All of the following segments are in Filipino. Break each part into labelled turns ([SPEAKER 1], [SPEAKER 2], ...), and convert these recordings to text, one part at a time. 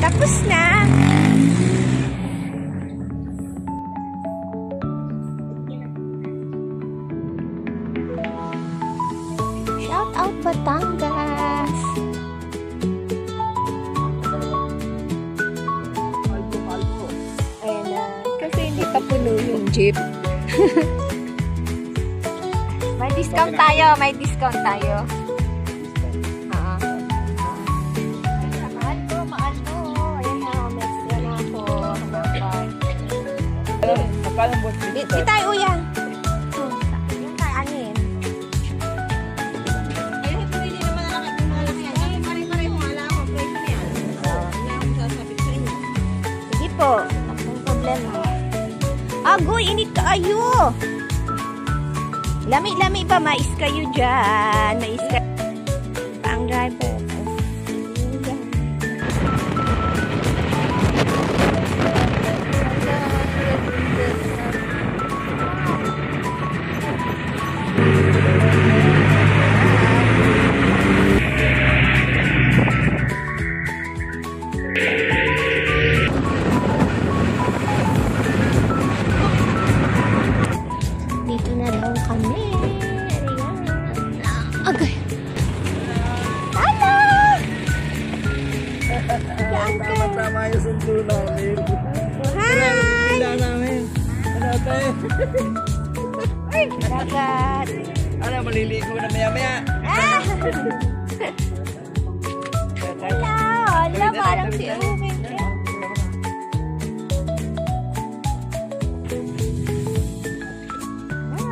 [SPEAKER 1] Tapos na. Shout out Batangas. Ayan na. Kasi hindi pa puno yung jeep. May discount tayo. May discount tayo. Di tayo uyan. Yan tayo anin.
[SPEAKER 2] Ayun, pwede naman na lang yung malaki yan. Ay, pare-pareho nga lang ako. Pwede na yan. Wala akong sasabit sa inyo.
[SPEAKER 1] Sige po. Ang problema. Agoy, init ka ayo. Lami-lami ba? Mais kayo dyan. Mais kayo. Ang driver. Dito na daw kami. Agay. Hello!
[SPEAKER 3] Tama-tama yung sundo namin.
[SPEAKER 1] Hi!
[SPEAKER 3] Sila namin. Ano tayo?
[SPEAKER 1] Ay, dagat.
[SPEAKER 3] Ano, maliligo na maya-maya.
[SPEAKER 1] Ah! Hello! Hello, parang si Umin.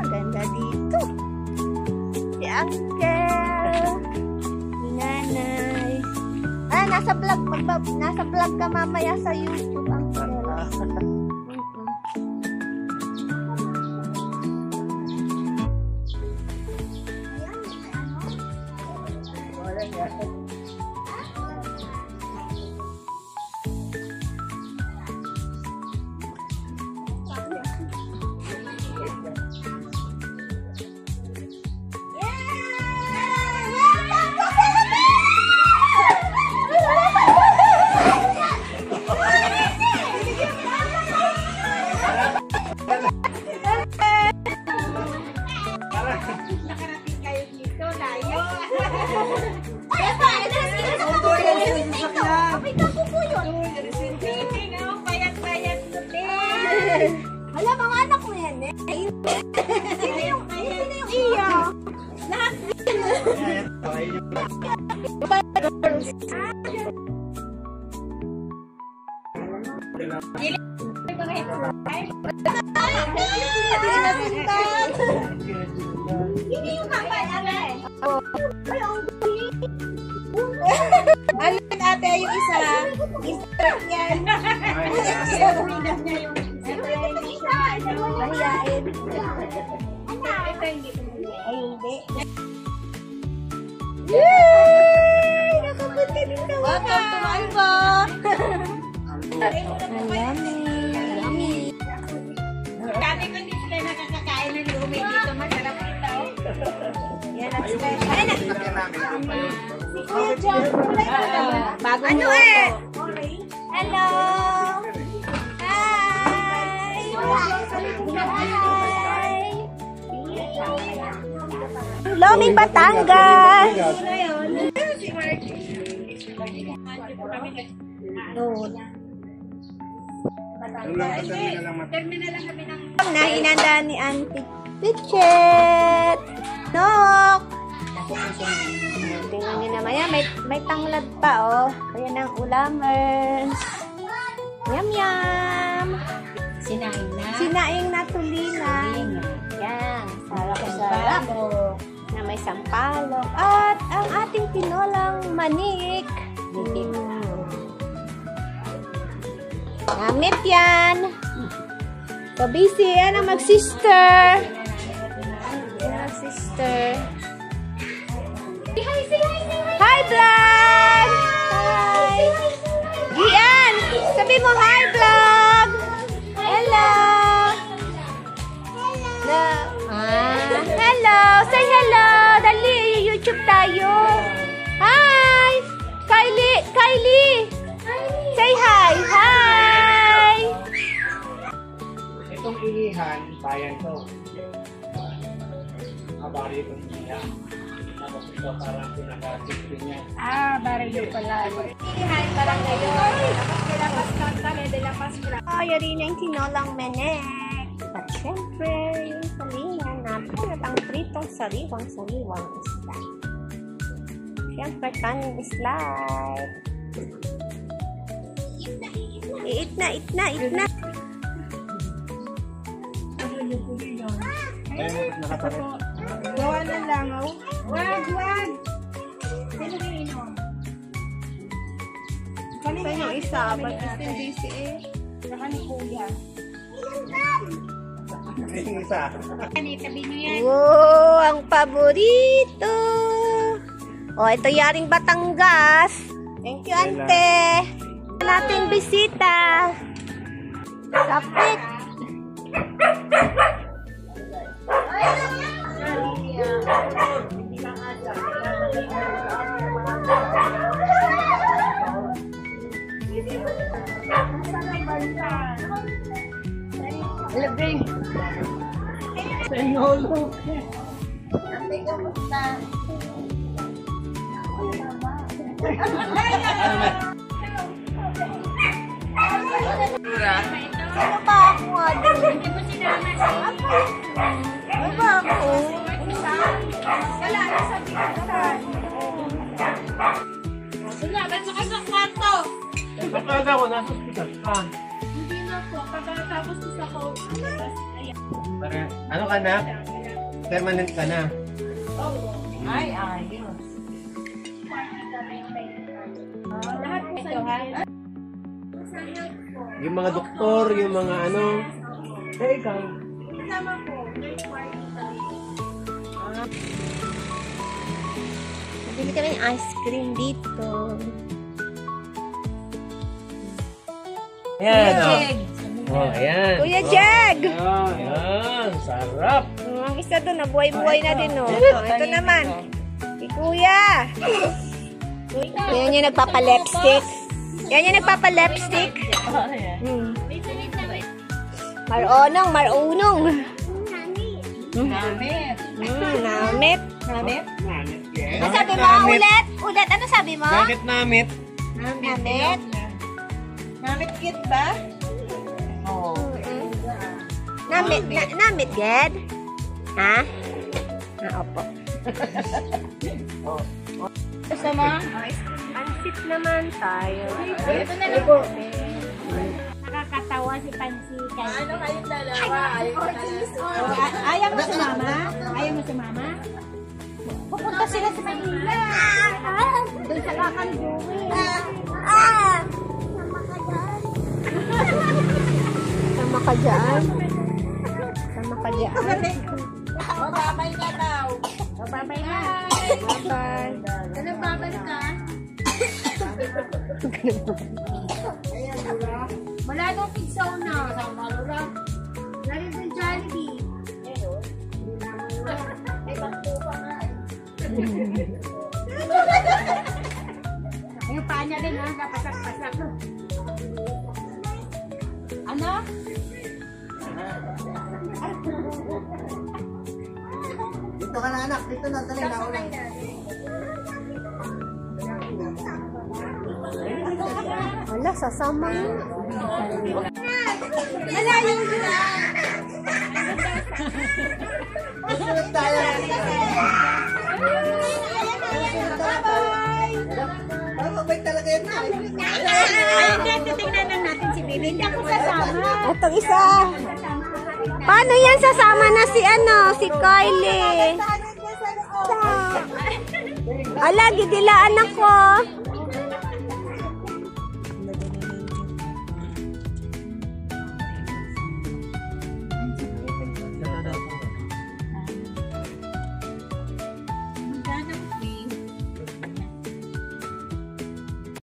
[SPEAKER 1] Ganda dito. Si Uncle. Si Nanay. Ah, nasa vlog ka mamaya sa YouTube, Uncle.
[SPEAKER 2] Nakarating kayo dito, layo. Payat-payat mo din.
[SPEAKER 1] Hala, mga anak mo yan eh.
[SPEAKER 2] Sino yung iyo? Lahat. Hindi yung kapal, ate. Ano ate, yung isa? Instagram yan.
[SPEAKER 1] Mahiyain.
[SPEAKER 2] Ito hindi.
[SPEAKER 1] Ay, hindi. Yay! Nakapunta din ka.
[SPEAKER 2] Welcome to Malbo.
[SPEAKER 1] Yummy.
[SPEAKER 2] Sabi ko hindi sila nakakakain ng lumi dito. Masarap ito.
[SPEAKER 1] Yan ang special. Ayan na.
[SPEAKER 2] Bago
[SPEAKER 1] Ano
[SPEAKER 2] mo.
[SPEAKER 1] eh? Hello! Hi! Hi! Loming Batangas!
[SPEAKER 2] Terminal lang kami ng...
[SPEAKER 1] Na inanda ni Auntie Pichet! Nok! Tingnan nyo naman yan. May tanglad pa, oh. Ayan ang ulamers. Yum, yum!
[SPEAKER 2] Sinaing na.
[SPEAKER 1] Sinaing na tulina. Yan. Sarap-sarap. Na may sampalok. At ang ating tinolang manik. Gamit yan. So, busy. Yan ang mag-sister. Yan ang sister. Hi, vlog! Hi! Gian! Sabi mo, hi, vlog! Hello! Hello! Say hello! Dali, YouTube tayo! Hi! Kylie!
[SPEAKER 4] Ayan to. Kabari ito niya. Tapos ito parang pinaka-safety niya.
[SPEAKER 2] Barrio pala. Hi, parang ngayon. Tapos de la Pascua.
[SPEAKER 1] Yari na yung tinolang menek. At syempre, yung salingan natin at ang pritong sariwang isda. Syempre, kanin slide. Eat na.
[SPEAKER 2] Gawa ng langaw. Wag! Sino iinom?
[SPEAKER 1] Sa yung isa, ba't hindi si
[SPEAKER 2] Saka ni Kuya.
[SPEAKER 4] Yung isa.
[SPEAKER 2] Tabi nyo yan.
[SPEAKER 1] Wow, ang paborito. Ito yaring Batangas. Thank you, ante. Nating bisita. Sapit.
[SPEAKER 2] Labing.
[SPEAKER 4] Senolo.
[SPEAKER 1] Ano ba ako nga doon?
[SPEAKER 2] Hindi mo sinama siya.
[SPEAKER 1] Ano ba ako?
[SPEAKER 2] Wala na sa picture. Wala, ba't sa kwarto?
[SPEAKER 4] Pagkaga ko nasa hospital ka.
[SPEAKER 2] Hindi na po. Pagkatapos ko sa coat.
[SPEAKER 4] Ano ka na? Permanent ka na.
[SPEAKER 2] Ay, ayos. Lahat po sa inyo.
[SPEAKER 4] Yung mga doktor, yung mga ano. Ikaw.
[SPEAKER 2] Kasama po. Third party
[SPEAKER 1] Bili kami ng ice cream dito.
[SPEAKER 4] Ayan. Ayan.
[SPEAKER 1] Kuya Jag!
[SPEAKER 4] Ayan. Sarap.
[SPEAKER 1] Ang isa doon, nabuhay-buhay na din, no? Ito naman. Si Kuya. Yan yung nagpapa-lipstick. Yan yung nagpapa-lipstick. Marunong.
[SPEAKER 2] Namit.
[SPEAKER 1] Namit.
[SPEAKER 2] Namit?
[SPEAKER 1] Ano sabi mo? Ulit? Ano sabi mo?
[SPEAKER 4] Bakit namit?
[SPEAKER 1] Namit.
[SPEAKER 2] Namit kit ba? Oo.
[SPEAKER 1] Namit, Ged? Ha? Opo.
[SPEAKER 2] Gusto mo?
[SPEAKER 1] Pansit naman tayo.
[SPEAKER 2] Ito na lang po. Nakakatawa si Pansi. Ano kayong dalawa? Ayaw mo si Mama? Ayaw mo si Mama? Pupunta sila sa Manila. Doon sa Lakan Buwi.
[SPEAKER 1] Sama ka dyan.
[SPEAKER 2] Babay ka daw. Babay na.
[SPEAKER 1] Bye-bye.
[SPEAKER 2] Ano babay ka? Wala nung pizza na. Sama lula. Lari sa Jollibee. Ay, bangko pa nga eh. Yung paa niya din ha. Kapasak-pasak. Ano?
[SPEAKER 3] Dito ka na anak. Dito na. Dali na ulang.
[SPEAKER 1] Wala, sasama mo.
[SPEAKER 2] Malayo na.
[SPEAKER 3] Susunod tayo. Bye-bye talaga yan.
[SPEAKER 2] Ayun, titignan lang natin si Bibi. Hindi ako sasama.
[SPEAKER 1] Itong isa. Paano yan? Sasama na si Kylie. Ala, gidilaan ako.